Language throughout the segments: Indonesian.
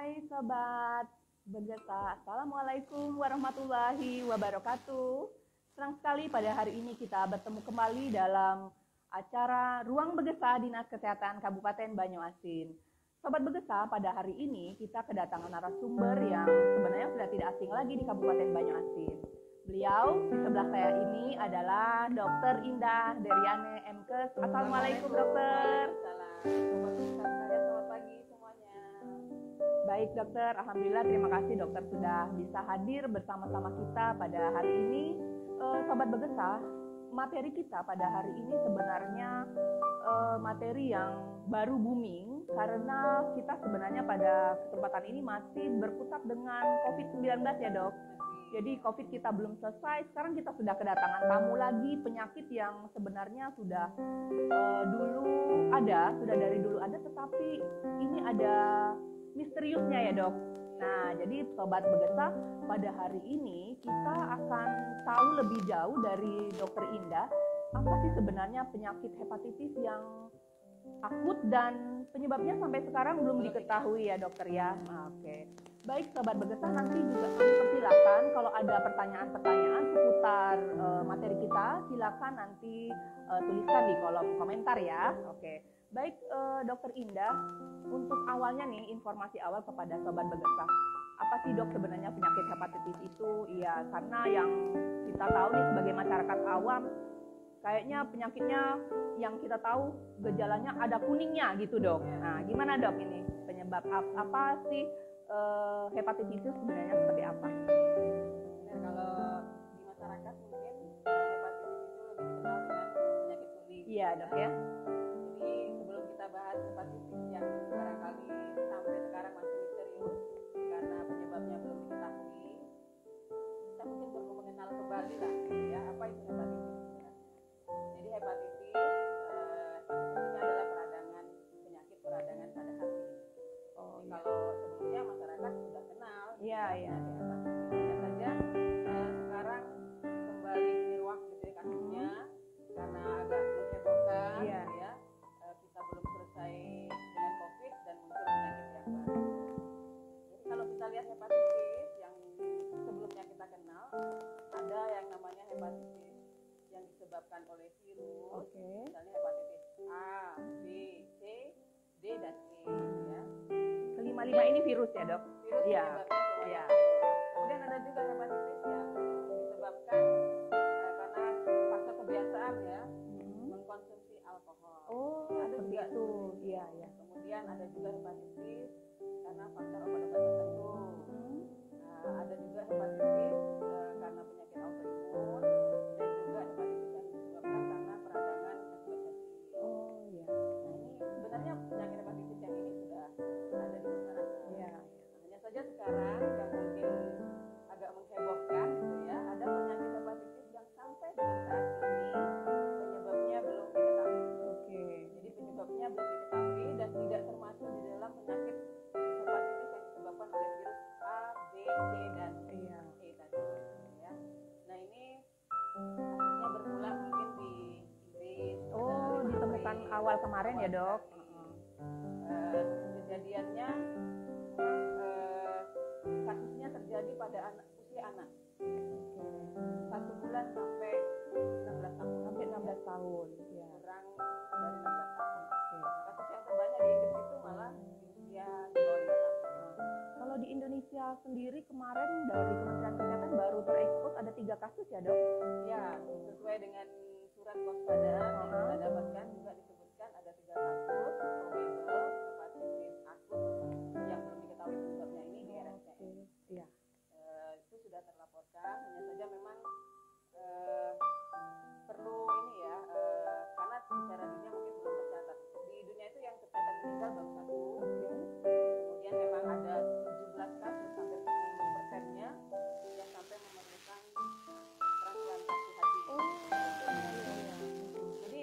Hai Sobat Berjasa, Assalamualaikum warahmatullahi wabarakatuh. Senang sekali pada hari ini kita bertemu kembali dalam acara Ruang Begesa Dinas Kesehatan Kabupaten Banyuasin. Sobat Begesa, pada hari ini kita kedatangan narasumber yang sebenarnya sudah tidak asing lagi di Kabupaten Banyuasin. Beliau di sebelah saya ini adalah Dr. Indah Deriane MKes. Assalamualaikum dokter. Selamat pagi semuanya. Baik dokter, alhamdulillah terima kasih dokter sudah bisa hadir bersama-sama kita pada hari ini. Sobat Begesa, materi kita pada hari ini sebenarnya materi yang baru booming karena kita sebenarnya pada kesempatan ini masih berkutat dengan COVID-19 ya dok. Jadi COVID kita belum selesai, sekarang kita sudah kedatangan tamu lagi, penyakit yang sebenarnya sudah sudah dari dulu ada, tetapi ini ada misteriusnya ya dok. Nah, jadi Sobat Begesa, pada hari ini kita akan tahu lebih jauh dari Dokter Indah, apa sih sebenarnya penyakit hepatitis yang akut dan penyebabnya sampai sekarang belum diketahui ya dokter ya. Oke. Baik Sobat Begesa, nanti juga kami persilakan kalau ada pertanyaan-pertanyaan seputar materi kita, silakan nanti tuliskan di kolom komentar ya. Oke. Baik Dokter Indah, untuk awalnya nih informasi awal kepada Sobat Begesa. Apa sih dok sebenarnya penyakit hepatitis itu? Iya, karena yang kita tahu nih sebagai masyarakat awam, kayaknya penyakitnya yang kita tahu gejalanya ada kuningnya gitu dok. Nah, gimana dok ini penyebab apa sih hepatitis itu sebenarnya seperti apa? Benar, kalau di masyarakat mungkin hepatitis itu lebih dikenal dengan penyakit kuning. Iya dok ya. Jadi sebelum kita bahas hepatitis yang barangkali sampai sekarang masih misterius karena penyebabnya belum diketahui, kita mungkin perlu mengenal kembali lah ya apa itu hepatitis. Jadi hepatitis ini adalah penyakit peradangan pada hati. Kalau sebelumnya masyarakat sudah kenal, iya. Hanya saja sekarang kembali diruak gitu ya kasusnya karena agak menghebohkan, iya. gitu ya. Kita belum selesai dengan COVID dan muncul penyakit yang baru. Jadi kalau kita lihat hepatitis yang sebelumnya kita kenal, ada yang namanya hepatitis yang disebabkan oleh virus, misalnya hepatitis A, B, C, D dan E, ya. Kelima-lima ini virus ya dok? Virus Iya. penyebabnya Iya. Kemudian ada juga hepatitis yang disebabkan karena faktor kebiasaan ya, mengkonsumsi alkohol. Oh, Ada seperti juga itu. Iya. Kemudian ada juga hepatitis karena faktor obat-obat tertentu. Ada juga hepatitis karena penyakit autoimun dan juga hepatitis yang disebabkan karena peradangan hepatitis. Oh iya. Nah, ini sebenarnya penyakit hepatitis yang ini sudah ada di masyarakat. Iya. Hanya saja sekarang yang mungkin agak menghebohkan gitu ya, ada penyakit hepatitis yang sampai dengan saat ini penyebabnya belum diketahui. Oke. Jadi penyebabnya belum diketahui dan tidak termasuk di dalam penyakit hepatitis yang disebabkan oleh virus A, B, C dan Iya. E tadi. Ya. Nah ini kasusnya bermula mungkin di Inggris. Oh, ditemukan awal kemarin ya dok? Kejadiannya kasusnya terjadi pada usia anak 1 bulan sampai 16 tahun. Sampai 16 tahun. Ya. Kurang dari 16 tahun. Kasus yang terbanyak di Inggris itu malah di usia di bawah 5 tahun. Kalau di Indonesia sendiri kemarin dari Kementerian Kesehatan baru terekspos ada 3 kasus ya dok? Ya, sesuai dengan surat waspadaan yang kita dapatkan juga disebutkan ada 3 kasus probable hepatitis akut yang belum diketahui penyebabnya ini di RSCM. Iya. Itu sudah terlaporkan, hanya saja memang perlu ini ya, karena secara dunia mungkin belum tercatat. Di dunia itu yang tercatat meninggal baru 1. Kemudian memang ada 17 kasus, hampir 90%-nya yang sampai memerlukan transplantasi hati. Jadi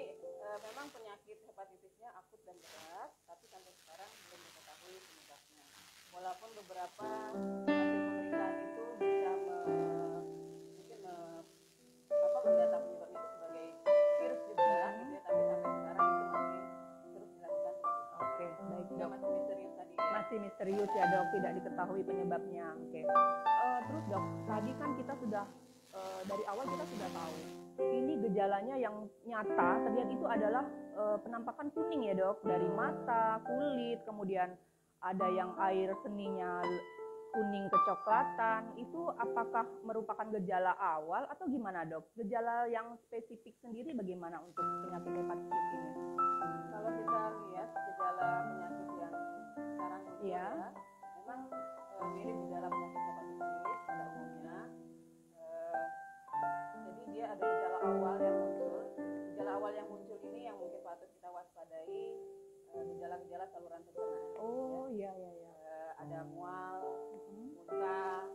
memang penyakit hepatitisnya akut dan berat, tapi sampai sekarang belum diketahui penyebabnya. Walaupun beberapa hasil pemeriksaan itu bisa mendata penyebabnya itu sebagai virus juga, gitu ya, tapi sampai sekarang itu masih terus dilakukan. Oke, baik Juga dok. masih misterius tadi ya. Masih masih misterius ya dok, tidak diketahui penyebabnya. Oke. Terus dok, tadi kan kita sudah dari awal kita sudah tahu ini gejalanya yang nyata terlihat itu adalah penampakan kuning ya dok, dari mata, kulit, kemudian ada yang air seninya kuning kecoklatan. Itu apakah merupakan gejala awal atau gimana dok? Gejala yang spesifik sendiri bagaimana untuk penyakit hepatitis ini? Kalau kita lihat gejala penyakit yang sekarang muncul Iya. ya, memang mirip gejala penyakit hepatitis pada umumnya. Jadi dia ada gejala awal yang muncul. Gejala awal yang muncul ini yang mungkin patut kita waspadai, gejala-gejala saluran pencernaan. Oh iya iya iya. Ada mual, muntah,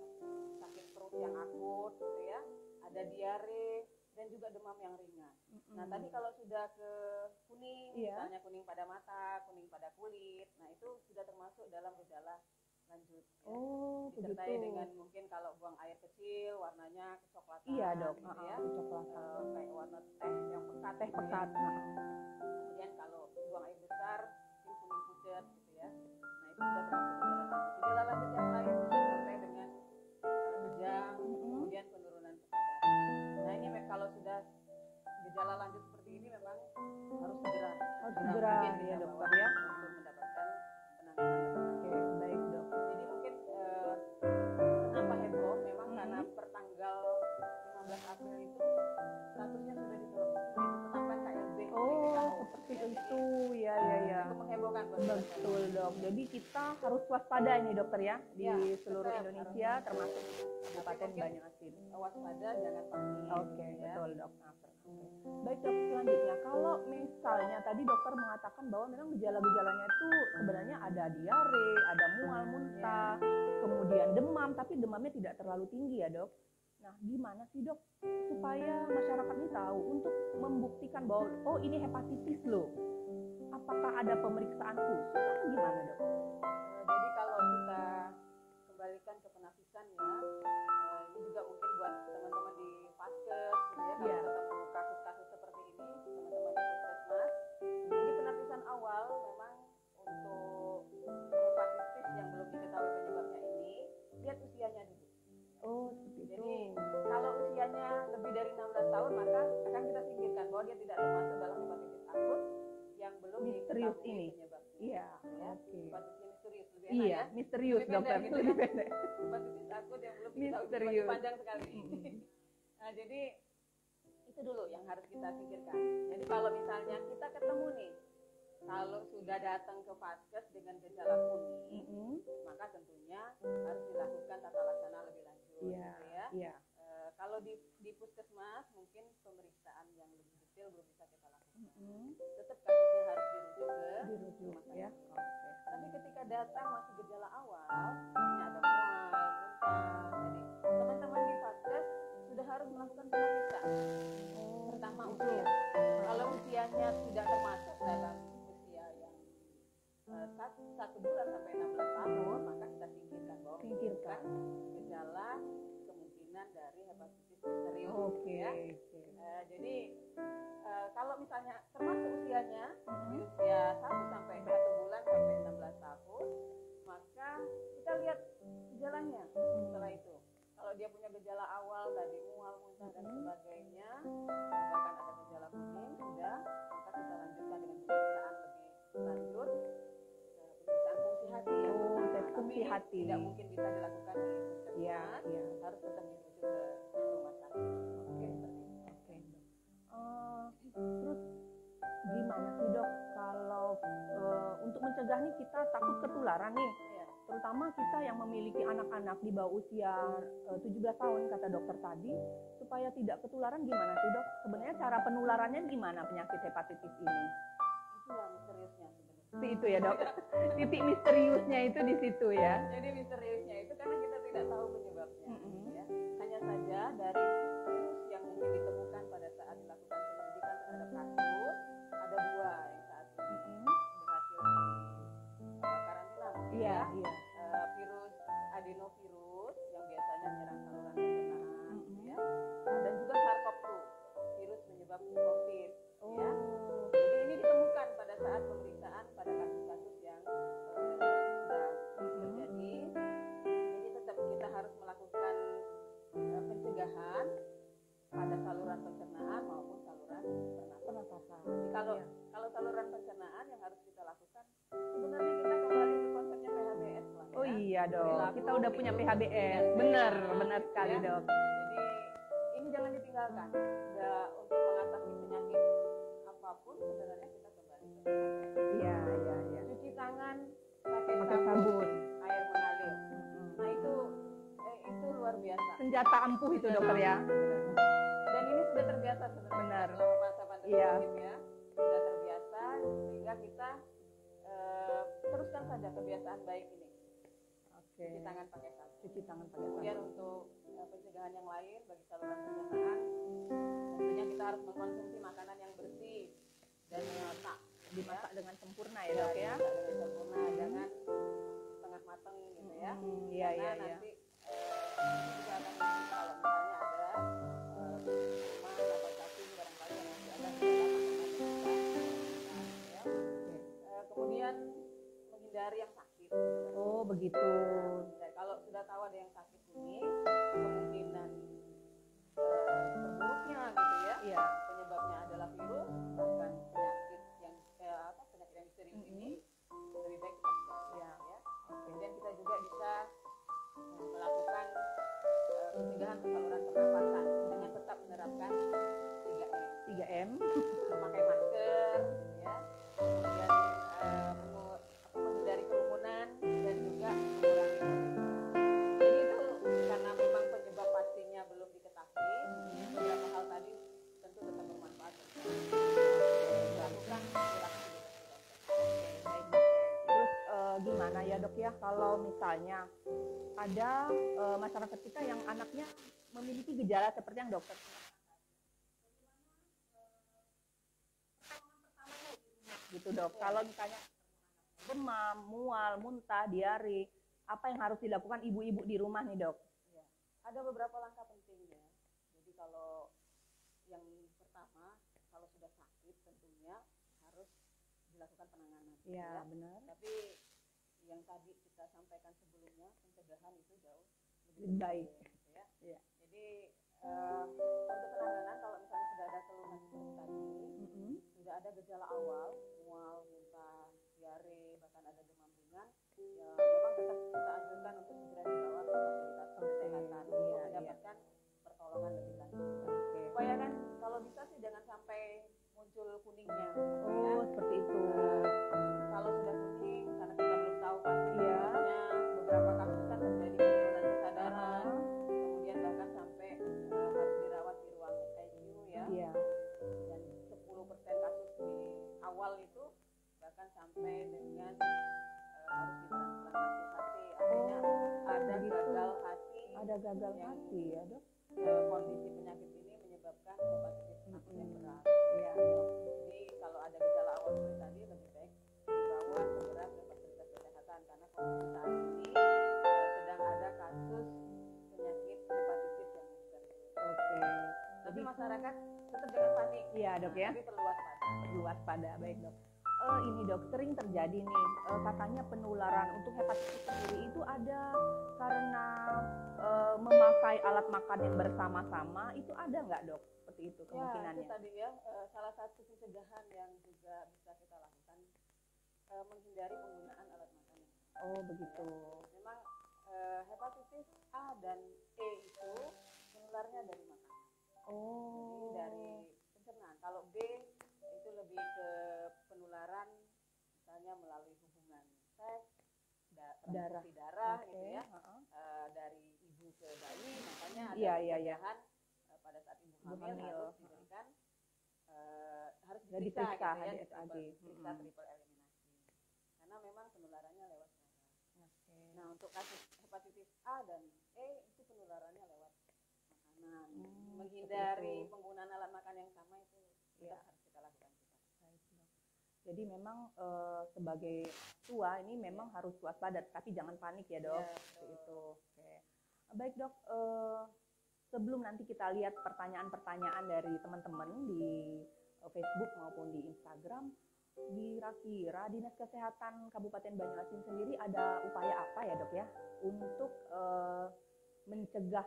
sakit perut yang akut, gitu ya. Ada diare dan juga demam yang ringan. Nah tadi kalau sudah ke kuning, Iya. misalnya kuning pada mata, kuning pada kulit, nah itu sudah termasuk dalam gejala lanjut. Ya. Oh Disertai begitu. dengan mungkin kalau buang air kecil warnanya kecoklatan. Iya dok, gitu ya. kecoklatan. Kayak warna teh yang pekat. Teh gitu ya. pekat. Kemudian kalau buang air besar mungkin kuning pucat gitu ya. Nah itu sudah termasuk gejala lanjut. Gejala lanjut yang lain disertai dengan kejang, kemudian penurunan kesadaran. Nah ini kalau sudah gejala lanjut seperti ini memang harus segera mungkin ya kita dokter bawa ya. untuk mendapatkan penanganan. Oke baik dok. Jadi mungkin kenapa heboh? Memang karena pertanggal 15 April itu statusnya sudah ditetapkan KLB. Oh seperti itu ya ya ya. Itu menghebohkan buat kita. Betul dok. Jadi kita harus waspada ini dokter ya di Ya, seluruh tetap Indonesia harus termasuk Kabupaten mungkin Banyuasin. Waspada, jangan panik. Oke ya. betul dok. Baik dok, selanjutnya kalau misalnya tadi dokter mengatakan bahwa memang gejala-gejalanya itu sebenarnya ada diare, ada mual, muntah, kemudian demam, tapi demamnya tidak terlalu tinggi ya dok. Nah gimana sih dok supaya masyarakat ini tahu untuk membuktikan bahwa oh ini hepatitis loh? Apakah ada pemeriksaan khusus atau gimana dok? Jadi kalau kita kembalikan ke penapisan ya, ini juga mungkin buat teman-teman di Vaskes gitu ya, kalau Iya. ketemu kasus-kasus seperti ini, teman-teman di Puskesmas. Jadi penapisan awal memang untuk hepatitis yang belum diketahui penyebabnya ini, lihat usianya dulu. Oh seperti itu. Jadi kalau usianya lebih dari 16 tahun maka akan kita singkirkan bahwa dia tidak termasuk dalam hepatitis akut yang belum Misterius diketahui ini. penyebabnya. Iya. Ya, Oke. hepatitis misterius lebih enak Iya, ya. misterius Lebih dokter. pendek gitu Lebih kan. pendek. Hepatitis akut yang belum diketahui Misterius. penyebabnya panjang sekali. Nah, jadi itu dulu yang harus kita singkirkan. Jadi kalau misalnya kita ketemu nih, kalau sudah datang ke Vaskes dengan gejala kuning, maka tentunya harus dilakukan tata laksana lebih lanjut. Iya. gitu ya. Iya. Kalau di Puskesmas mungkin pemeriksaan yang lebih detail belum bisa kita lakukan. Tetap kasusnya harus dirujuk ke Dirujuk rumah sakit. ya. Oke. Tapi ketika datang masih gejala awal, ini ada mual, muntah, jadi teman-teman di Vaskes sudah harus melakukan pemeriksaan. Pertama usia. Kalau usianya tidak termasuk dalam usia yang 1 bulan sampai 16 tahun, maka kita singkirkan bahwa Singkirkan. gejala kemungkinan dari hepatitis misterius. Oke. Ya. Oke. Jadi kalau misalnya termasuk usianya di usia 1 sampai 1 bulan sampai 16 tahun, maka kita lihat gejalanya setelah itu. Kalau dia punya gejala awal tadi mual, muntah dan sebagainya, bahkan ada gejala kuning sudah, maka kita lanjutkan dengan pemeriksaan lebih lanjut, pemeriksaan fungsi hati ya. Oh, tes Tapi fungsi hati. tidak mungkin bisa dilakukan di puskesmas, Iya, iya. harus tetap dirujuk ke rumah sakit. Oke, seperti itu. Oke. Terus gimana sih dok kalau untuk mencegah nih kita takut ketularan nih, Iya. terutama kita yang memiliki anak-anak di bawah usia 17 tahun kata dokter tadi, supaya tidak ketularan gimana sih dok? Sebenarnya cara penularannya gimana penyakit hepatitis ini? Itulah misteriusnya sebenarnya. Seperti itu ya dok. Titik misteriusnya itu di situ ya. Jadi misteriusnya itu karena kita tidak tahu penyebabnya. Mm-mm. Ya. Hanya saja dari virus yang mungkin ditemukan pada saat dilakukan penyelidikan terhadap kasus, ada 2 yang saat ini berhasil karantina. Iya, iya. Virus adenovirus yang biasanya menyerang saluran pencernaan, Mm-mm. ya. Dan juga SARS-CoV-2, virus penyebab COVID. Oh. Ya. Jadi ini ditemukan pada saat pemeriksaan pada kasus-kasus yang sudah dok. perilaku, Kita udah punya hidup, PHBS. dan Bener, sebagainya. benar sekali Ya. dok. Jadi ini jangan ditinggalkan. Untuk mengatasi penyakit apapun sebenarnya kita kembali ke PHBS. Iya, iya, iya. Cuci tangan pakai Pakai sabun, sabun. air mengalir. Nah itu luar biasa. Senjata ampuh itu dokter ya. Dan ini sudah terbiasa sebenarnya Benar. selama masa pandemi Iya. ya. Sudah terbiasa sehingga kita teruskan saja kebiasaan baik ini. Oke. Cuci tangan pakai sabun. Cuci tangan pakai Kemudian sabun. untuk pencegahan yang lain bagi saluran pencernaan, tentunya kita harus mengkonsumsi makanan yang bersih dan mengotak. Dimasak dengan sempurna ya dok ya. Dimasak dengan sempurna, jangan setengah matang gitu ya. Iya, Karena iya, iya. nanti ini juga akan menjadi kalau misalnya ada rumah atau cacing barangkali yang masih ada di dalam makanan yang kita makan, ya. Kemudian menghindari yang sakit. Oh begitu. Dan kalau sudah tahu ada yang sakit ini, kemungkinan terburuknya gitu ya, Iya. penyebabnya adalah virus, bahkan penyakit yang misterius ini lebih baik kita hindari, ya. Kemudian kita juga bisa melakukan pencegahan saluran pernapasan dengan tetap menerapkan 3M. 3M. Memakai masker, ya. Kemudian menghindari kerumunan dan juga mengurangi mobilitas. Jadi itu karena memang penyebab pastinya belum diketahui, beberapa hal tadi tentu tetap bermanfaat. Lakukan perilaku hidup bersih. Terus gimana ya dok ya kalau misalnya ada masyarakat kita yang anaknya memiliki gejala seperti yang dokter gitu dok. Kalau misalnya demam, mual, muntah, diare, apa yang harus dilakukan ibu-ibu di rumah nih dok? Ya. Ada beberapa langkah penting ya. Jadi kalau yang pertama, kalau sudah sakit tentunya harus dilakukan penanganan. Iya benar. Tapi yang tadi kita sampaikan sebelumnya, pencegahan itu jauh Lebih baik. gitu ya. Iya. Jadi untuk penanganan kalau misalnya sudah ada keluhan seperti tadi, sudah ada gejala awal, mual, muntah, diare, bahkan ada demam ringan, ya memang tetap kita anjurkan untuk segera dibawa ke fasilitas kesehatan untuk Iya, mendapatkan pertolongan lebih lanjut. Oke. Supaya kan kalau bisa sih jangan sampai muncul kuningnya. Oh seperti itu. Kalau sudah kuning, karena kita belum tahu pasti Iya. penyebabnya, beberapa kasus kan terjadi penurunan kesadaran, kemudian bahkan sampai harus dirawat di ruang ICU ya. Iya. Dan 10% kasus di awal itu bahkan sampai dengan harus ditransplantasi hati. Artinya ada begitu. gagal hati. Ada gagal yang hati ya dok? kondisi penyakit ini menyebabkan hepatitis akut yang berat. Iya. Jadi kalau ada gejala awal seperti tadi lebih baik dibawa segera ke fasilitas kesehatan karena kondisi saat ini sedang ada kasus penyakit hepatitis yang misterius. Oke. Tapi masyarakat tetap jangan panik. Iya dok ya. Tapi perlu waspada. Perlu waspada, baik dok. Ini dok, sering terjadi nih, katanya penularan untuk hepatitis sendiri itu ada karena memakai alat makan yang bersama-sama, itu ada nggak dok? Seperti itu Ya, kemungkinannya. itu tadi ya salah satu pencegahan yang juga bisa kita lakukan menghindari penggunaan alat makan yang sama. Oh begitu. Memang hepatitis A dan E itu menularnya dari makanan. Oh. Jadi dari pencernaan. Kalau B itu lebih ke penularan misalnya melalui hubungan seks, transfusi darah Oke, gitu ya, heeh. dari ibu ke bayi. Makanya ada Iya, iya, iya. pencegahan pada saat ibu Ibu hamil hamil, harus diberikan harus Ya, diperiksa diperiksa, gitu ya, HDSAG. diperiksa triple eliminasi. Karena memang penularannya lewat darah. Oke. Nah, untuk kasus hepatitis A dan E itu penularannya lewat makanan. Menghindari seperti itu. penggunaan alat makan yang sama itu Iya. harus kita lakukan kita. Baik, Dok. Jadi memang sebagai tua ini memang harus waspada, tapi jangan panik ya dok. Ya, Seperti itu. Oke. Baik dok, sebelum nanti kita lihat pertanyaan-pertanyaan dari teman-teman di Facebook maupun di Instagram, kira-kira Dinas Kesehatan Kabupaten Banyuasin sendiri ada upaya apa ya dok ya untuk mencegah,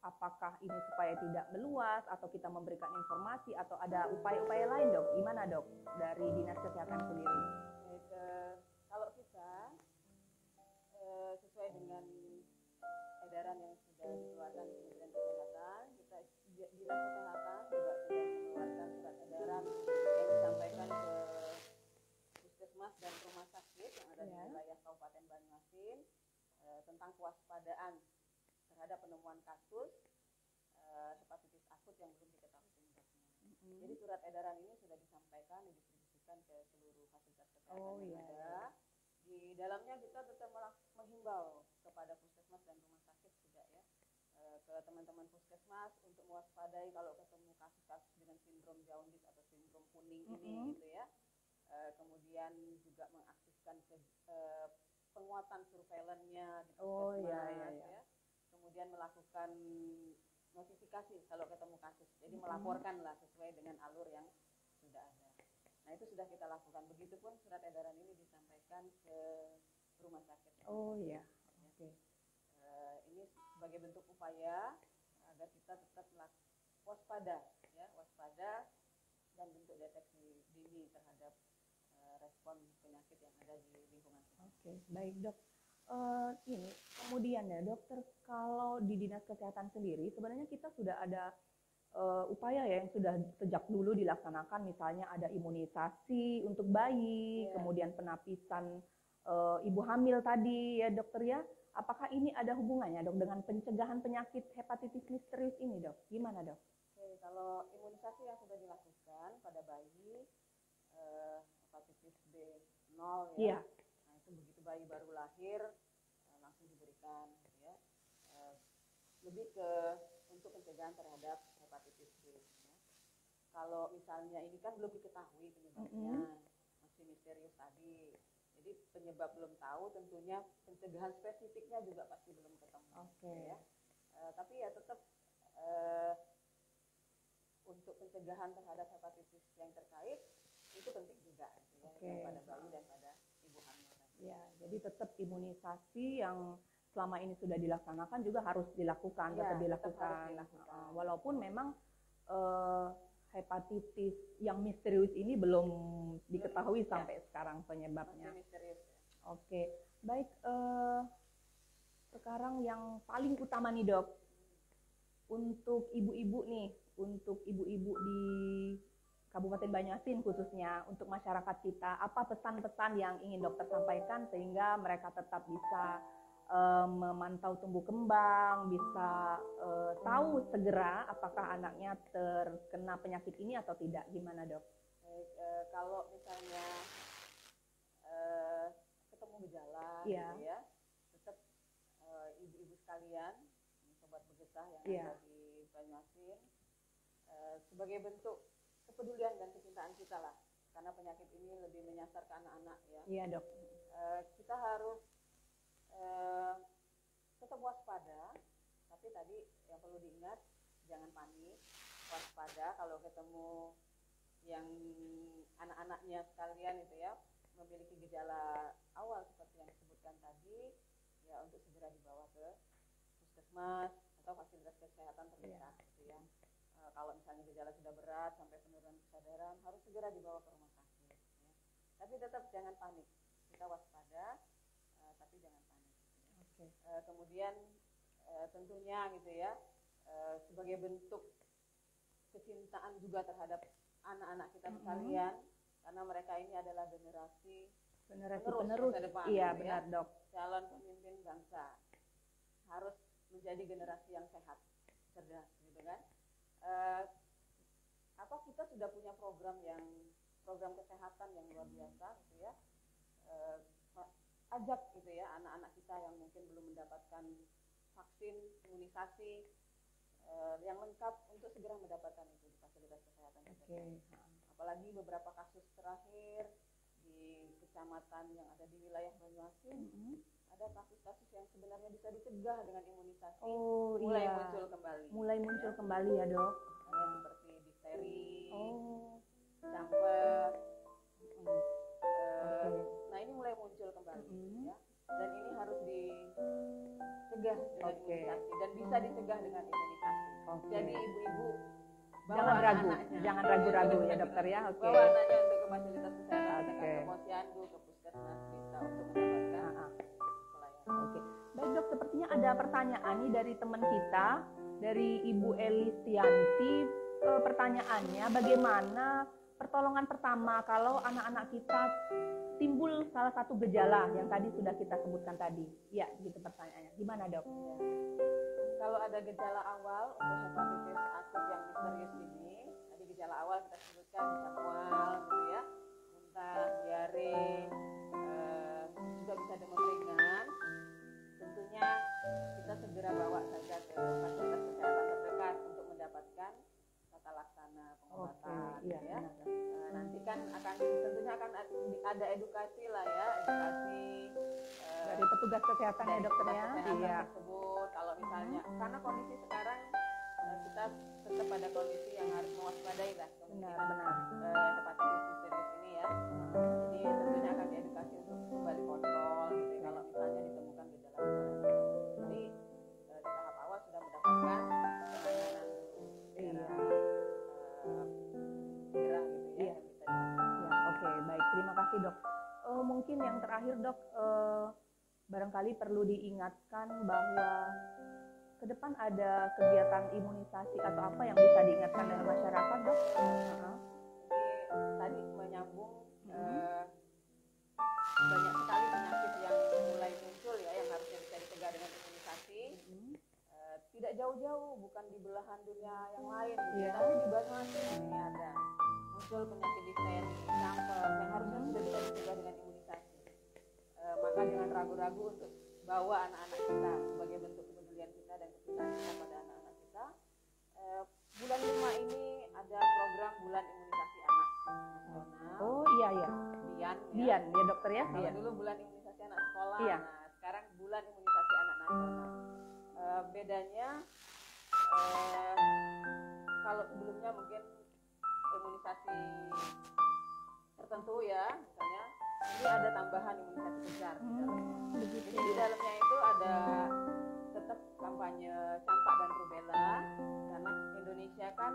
apakah ini supaya tidak meluas atau kita memberikan informasi atau ada upaya-upaya lain dok? Gimana dok dari Dinas Kesehatan sendiri? Baik, kalau kita sesuai dengan edaran yang sudah dikeluarkan Kementerian Kesehatan, kita Dinas Kesehatan juga sudah mengeluarkan surat edaran yang disampaikan ke puskesmas dan rumah sakit yang ada di wilayah Kabupaten Banyuasin tentang kewaspadaan terhadap penemuan kasus hepatitis akut yang belum diketahui penyebabnya. Jadi surat edaran ini sudah disampaikan, didistribusikan ke seluruh fasilitas kesehatan yang ada. Di dalamnya kita tetap menghimbau kepada puskesmas dan rumah sakit juga ya, ke teman-teman puskesmas untuk mewaspadai kalau ketemu kasus-kasus dengan sindrom jaundice atau sindrom kuning ini gitu ya. Kemudian juga mengaktifkan penguatan surveillance-nya di puskesmas ya. Kemudian melakukan notifikasi kalau ketemu kasus. Jadi melaporkanlah sesuai dengan alur yang sudah ada. Nah, itu sudah kita lakukan. Begitupun surat edaran ini disampaikan ke rumah sakit. Ini sebagai bentuk upaya agar kita tetap waspada ya, waspada dan bentuk deteksi dini terhadap respon penyakit yang ada di lingkungan kita. Baik dok. Ini kemudian ya dokter, kalau di dinas kesehatan sendiri sebenarnya kita sudah ada upaya ya yang sudah sejak dulu dilaksanakan, misalnya ada imunisasi untuk bayi, kemudian penapisan ibu hamil tadi ya dokter ya. Apakah ini ada hubungannya dok dengan pencegahan penyakit hepatitis misterius ini dok? Gimana dok? Kalau imunisasi yang sudah dilakukan pada bayi hepatitis B0 ya. Begitu bayi baru lahir langsung diberikan gitu ya, lebih ke untuk pencegahan terhadap hepatitis B ya. Kalau misalnya ini kan belum diketahui penyebabnya, masih misterius tadi, jadi penyebab belum tahu, tentunya pencegahan spesifiknya juga pasti belum ketemu ya. Tapi ya tetap untuk pencegahan terhadap hepatitis yang terkait itu penting juga gitu ya, pada bayi dan pada ibu hamil. Ya, jadi tetap imunisasi yang selama ini sudah dilaksanakan juga harus dilakukan, tetap dilakukan. Walaupun memang hepatitis yang misterius ini belum diketahui sampai sekarang penyebabnya. Oke, baik. Sekarang yang paling utama nih dok, untuk ibu-ibu nih, untuk ibu-ibu di Kabupaten Banyuasin khususnya, untuk masyarakat kita, apa pesan-pesan yang ingin dokter sampaikan sehingga mereka tetap bisa memantau tumbuh kembang, bisa tahu segera apakah anaknya terkena penyakit ini atau tidak, gimana dok? Kalau misalnya ketemu gejala gitu ya, tetap ibu-ibu sekalian, sobat bergesah yang ada di Banyuasin, sebagai bentuk kepedulian dan kecintaan kita lah, karena penyakit ini lebih menyasar ke anak-anak ya. Iya dok. Kita harus tetap waspada, tapi tadi yang perlu diingat jangan panik, waspada kalau ketemu yang anak-anaknya sekalian itu ya memiliki gejala awal seperti yang disebutkan tadi, ya untuk segera dibawa ke puskesmas atau fasilitas kesehatan terdekat gitu ya. Kalau misalnya gejala sudah berat sampai penurunan kesadaran, harus segera dibawa ke rumah sakit ya. Tapi tetap jangan panik, kita waspada tapi jangan panik gitu ya. Kemudian tentunya gitu ya, sebagai bentuk kecintaan juga terhadap anak-anak kita sekalian, karena mereka ini adalah generasi penerus depan, iya gitu benar ya. dok. Calon pemimpin bangsa harus menjadi generasi yang sehat, cerdas gitu kan. Kita sudah punya program kesehatan yang luar biasa gitu ya. Ajak gitu ya anak-anak kita yang mungkin belum mendapatkan vaksin, imunisasi yang lengkap untuk segera mendapatkan itu di fasilitas kesehatan. Apalagi beberapa kasus terakhir di kecamatan yang ada di wilayah Banyuasin, ada kasus-kasus yang sebenarnya bisa dicegah dengan imunisasi, mulai muncul kembali ya dok. Seperti difteri, campak. Nah ini mulai muncul kembali ya, dan ini harus dicegah dengan imunisasi dan bisa dicegah dengan imunisasi. Jadi ibu-ibu jangan ragu-ragu ya dokter ya. Bawa anaknya untuk ke fasilitas kesehatan, ke posyandu, ke puskesmas, bisa untuk mendapatkan pelayanan. Baik dok, seperti sepertinya ada pertanyaan nih dari teman kita, dari Ibu Elistianti. Pertanyaannya, bagaimana pertolongan pertama kalau anak-anak kita timbul salah satu gejala yang tadi sudah kita sebutkan tadi? Ya, gitu pertanyaannya. Gimana, Dok? Kalau ada gejala awal untuk hepatitis akut yang misterius ini, tadi gejala awal kita sebutkan bisa mual, gitu ya, muntah, diare, juga bisa demam ringan. Tentunya kita segera bawa saja ke fasilitas kesehatan terdekat untuk mendapatkan tata laksana pengobatan. Iya, Ya. benar. Nanti kan tentunya akan ada edukasi lah ya, edukasi Dari petugas kesehatan ya, dokter ya. Iya. tersebut. Kalau misalnya karena kondisi sekarang kita tetap pada kondisi yang harus mewaspadai lah Benar. hepatitis misterius ini ya. Jadi tentunya akan diedukasi untuk kembali kontrol gitu ya, kalau misalnya ditemukan gejala-gejala. Jadi di tahap awal sudah mendapatkan penanganan Iya. segera gitu ya, Iya. yang bisa dilakukan. Ya, oke, baik. Terima kasih, Dok. Mungkin yang terakhir, Dok, barangkali perlu diingatkan bahwa ke depan ada kegiatan imunisasi atau apa yang bisa diingatkan dengan masyarakat, Dok? Jadi tadi menyambung banyak sekali penyakit yang mulai muncul ya, yang harusnya bisa dicegah dengan imunisasi. Tidak jauh-jauh, bukan di belahan dunia yang lain, gitu. Iya. Tapi di Banyuasin ini ada muncul penyakit difteri, campak yang harusnya sudah bisa dicegah dengan imunisasi. Maka jangan ragu-ragu untuk bawa anak-anak kita sebagai bentuk kepedulian kita dan kecintaan kita pada anak-anak kita. Bulan 5 ini ada program bulan imunisasi anak nasional. Oh, iya. BIAN, Bian, ya, dokter ya? Kalau Bian. dulu bulan imunisasi anak sekolah, Iya. nah sekarang bulan imunisasi anak nasional. Bedanya kalau sebelumnya mungkin imunisasi tertentu ya, misalnya ini ada tambahan imunisasi besar. Begitu. Jadi di dalamnya itu ada tetap kampanye campak dan rubella, karena Indonesia kan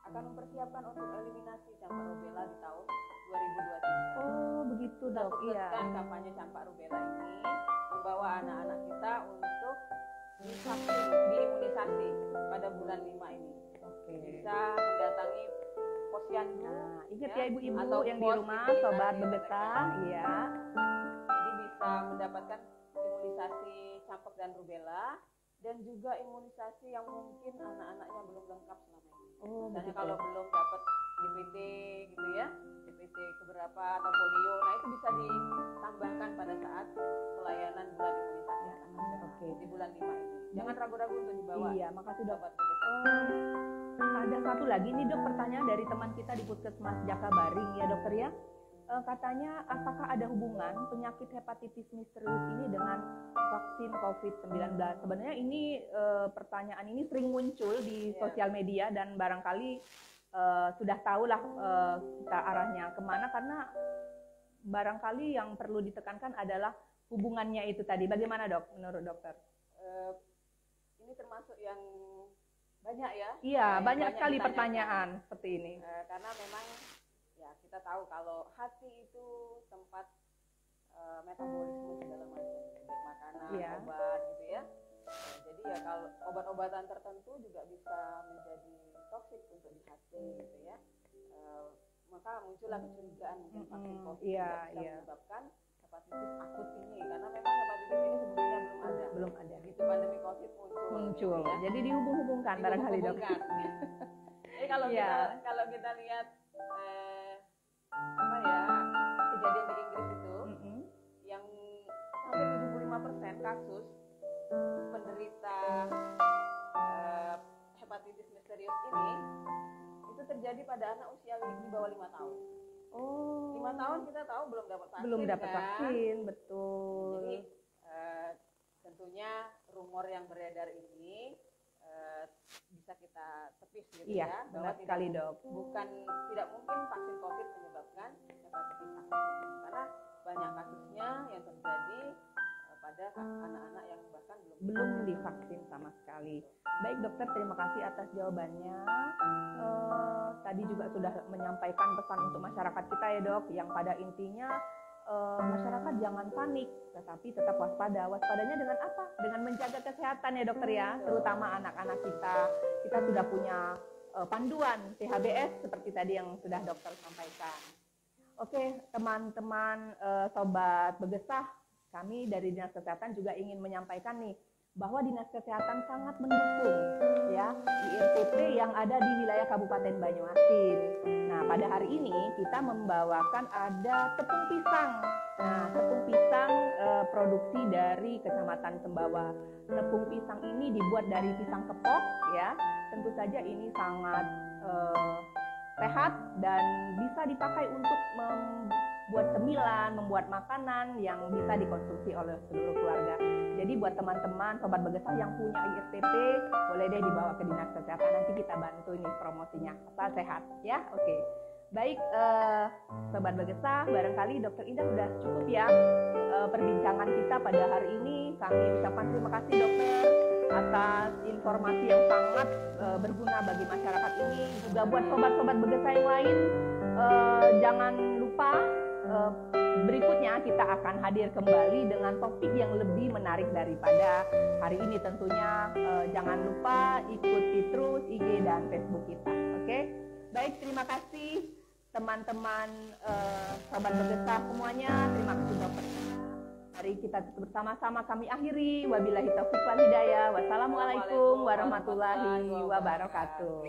akan mempersiapkan untuk eliminasi campak rubella di tahun 2023. Oh, begitu, Kita Dok. Iya. teruskan kampanye campak rubella ini, membawa anak-anak kita untuk diimunisasi pada bulan 5 ini. Oke. Bisa mendatangi posyandu. Nah, ingat ya ibu-ibu atau yang di pos rumah, imunisasi sobat terdekat. Bebeta, iya. Jadi bisa mendapatkan imunisasi campak dan rubella, dan juga imunisasi yang mungkin anak-anaknya belum lengkap selama ini. Oh, Misalnya begitu. kalau belum dapat DPT gitu ya, DPT keberapa atau polio, nah itu bisa ditambahkan pada saat pelayanan bulan imunisasi anak nasional. Oke. Di bulan 5 ini. Jangan ragu-ragu untuk dibawa. Iya, makasih, Dok. Sobat Bebeta. Ada satu lagi nih, Dok, pertanyaan dari teman kita di Puskesmas Jakabaring ya, dokter ya. Katanya apakah ada hubungan penyakit hepatitis misterius ini dengan vaksin COVID-19? Sebenarnya ini pertanyaan ini sering muncul di Iya. sosial media dan barangkali sudah tahulah kita arahnya kemana, karena barangkali yang perlu ditekankan adalah hubungannya itu tadi. Bagaimana, Dok, menurut dokter? Ini termasuk yang banyak ya. Iya, yang banyak sekali ditanyakan. pertanyaan seperti ini. Karena memang ya kita tahu kalau hati itu tempat metabolisme segala macam, baik makanan, Iya. obat gitu ya. Jadi ya kalau obat-obatan tertentu juga bisa menjadi toksik untuk di hati gitu ya. Maka muncullah kecurigaan mungkin vaksin COVID Iya, juga bisa iya. menyebabkan hepatitis akut ini, karena memang hepatitis ini sebelumnya belum ada. Belum ada. Begitu pandemi COVID muncul. Muncul. gitu ya. Jadi dihubung-hubungkan barangkali, Dok. Dihubung-hubungkan. Jadi kalau Iya. kita lihat apa ya, kejadian di Inggris itu yang hampir 75% kasus penderita hepatitis misterius ini itu terjadi pada anak usia di bawah 5 tahun. Oh. 5 tahun kita tahu belum dapat vaksin. Belum dapat kan? vaksin, betul. Jadi tentunya rumor yang beredar ini bisa kita tepis gitu Iya, ya, benar sekali, Dok. tidak mungkin vaksin COVID menyebabkan hepatitis akut ini, karena banyak kasusnya yang terjadi pada anak-anak yang bahkan Belum divaksin sama sekali. Baik, dokter, terima kasih atas jawabannya. Tadi juga sudah menyampaikan pesan untuk masyarakat kita ya, Dok, yang pada intinya masyarakat jangan panik, tetapi tetap waspada. Waspadanya dengan apa? Dengan menjaga kesehatan ya dokter ya, terutama anak-anak kita. Kita sudah punya panduan PHBS seperti tadi yang sudah dokter sampaikan. Oke, teman-teman sobat Begesah, kami dari Dinas Kesehatan juga ingin menyampaikan nih bahwa Dinas Kesehatan sangat mendukung ya IRTP yang ada di wilayah Kabupaten Banyuasin. Nah, pada hari ini kita membawakan ada tepung pisang. Nah, tepung pisang produksi dari Kecamatan Sembawa. Tepung pisang ini dibuat dari pisang kepok ya. Tentu saja ini sangat sehat dan bisa dipakai untuk membuat cemilan, membuat makanan yang bisa dikonsumsi oleh seluruh keluarga. Jadi buat teman-teman sobat Begesah yang punya IRTP, boleh deh dibawa ke Dinas Kesehatan, nanti kita bantu nih promosinya, asal sehat ya. Oke. Baik sobat Begesah, barangkali Dokter Indah sudah cukup ya perbincangan kita pada hari ini. Kami ucapkan terima kasih dokter atas informasi yang sangat berguna bagi masyarakat ini. Juga buat sobat-sobat Begesah yang lain, jangan lupa berikutnya kita akan hadir kembali dengan topik yang lebih menarik daripada hari ini tentunya. Jangan lupa ikuti terus IG dan Facebook kita. Oke? Baik, terima kasih teman-teman sobat Begesah semuanya. Terima kasih dokter. Mari kita bersama-sama kami akhiri. Wabillahi taufiq wal hidayah. Wassalamualaikum warahmatullahi wabarakatuh.